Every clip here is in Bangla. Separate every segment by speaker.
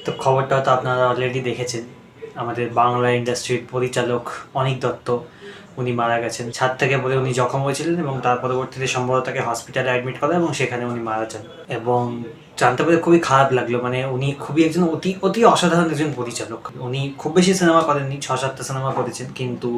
Speaker 1: তো খবরটা তো আপনারা অলরেডি দেখেছেন, আমাদের বাংলা ইন্ডাস্ট্রির পরিচালক অনিক দত্ত উনি মারা গেছেন। ছাদ থেকে পড়ে উনি জখম হয়েছিলেন এবং তার পরবর্তীতে সম্ভবত তাকে হসপিটালে অ্যাডমিট করা এবং সেখানে উনি মারা যান। এবং জানতে পেরে খুবই খারাপ লাগলো, মানে উনি খুবই একজন অতি অতি অসাধারণ একজন পরিচালক। উনি খুব বেশি সিনেমা করেননি, 6-7টা সিনেমা করেছেন, কিন্তু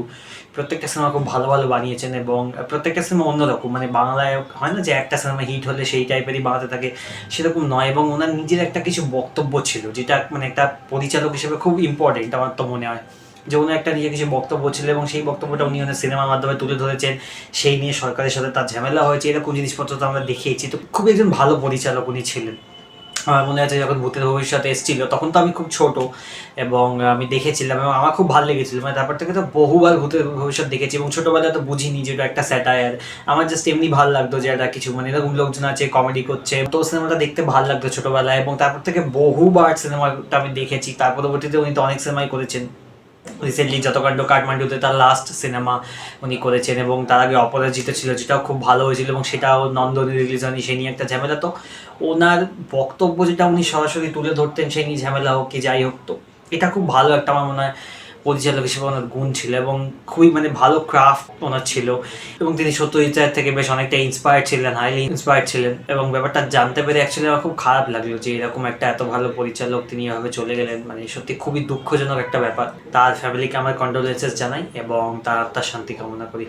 Speaker 1: প্রত্যেকটা সিনেমা খুব ভালো ভালো বানিয়েছেন এবং প্রত্যেকটা সিনেমা অন্যরকম। মানে বাংলায় হয় না যে একটা সিনেমা হিট হলে সেই টাইপেরই বানাতে থাকে, সেরকম নয়। এবং ওনার নিজের একটা কিছু বক্তব্য ছিল, যেটা মানে একটা পরিচালক হিসেবে খুব ইম্পর্টেন্ট আমার তো মনে হয়, যে উনি একটা নিজের কিছু বক্তব্য ছিল এবং সেই বক্তব্যটা উনি ওনার সিনেমার মাধ্যমে তুলে ধরেছেন। সেই নিয়ে সরকারের সাথে তার ঝামেলা হয়েছে, এরকম জিনিসপত্র তো আমরা দেখিয়েছি। তো খুবই একজন ভালো পরিচালক উনি ছিলেন। আমার মনে আছে যখন ভূতের ভবিষ্যৎ এসেছিল তখন তো আমি খুব ছোট, এবং আমি দেখেছিলাম এবং আমার খুব ভালো লেগেছিল। মানে তারপর থেকে তো বহুবার ভূতের ভবিষ্যৎ দেখেছি এবং ছোটোবেলায় তো বুঝিনি যে এটা একটা স্যাটায়ার। আমার জাস্ট এমনি ভালো লাগতো যে এটা কিছু মানে এরকম লোকজন আছে কমেডি করছে, তো সিনেমাটা দেখতে ভালো লাগতো ছোটোবেলায়। এবং তারপর থেকে বহুবার সিনেমাটা আমি দেখেছি। তার পরবর্তীতে উনি তো অনেক সিনেমাই করেছেন। রিসেন্টলি যতকাণ্ড কাঠমান্ডুতে তার লাস্ট সিনেমা উনি করেছেন, এবং তার আগে অপরাজিত ছিল, যেটাও খুব ভালো হয়েছিল এবং সেটাও নন্দনে রিলিজ হয়নি, সেই নিয়ে একটা ঝামেলা। তো ওনার বক্তব্য যেটা উনি সরাসরি তুলে ধরতেন, সেই নিয়ে ঝামেলা হোক কি যাই হোক, তো এটা খুব ভালো একটা আমার মনে হয় পরিচালক হিসেবে ওনার গুণ ছিল এবং খুবই মানে ভালো ক্রাফট ওনার ছিল। এবং তিনি সত্যজিৎ রায়ের থেকে বেশ অনেকটা ইন্সপায়ার্ড ছিলেন, হাইলি ইন্সপায়ার্ড ছিলেন। এবং ব্যাপারটা জানতে পেরে অ্যাকচুয়ালি আমার খুব খারাপ লাগলো যে এরকম একটা এত ভালো পরিচালক তিনি এভাবে চলে গেলেন। মানে সত্যি খুবই দুঃখজনক একটা ব্যাপার। তার ফ্যামিলিকে আমার কন্ডোলেন্সেস জানাই এবং তার আত্মার শান্তি কামনা করি।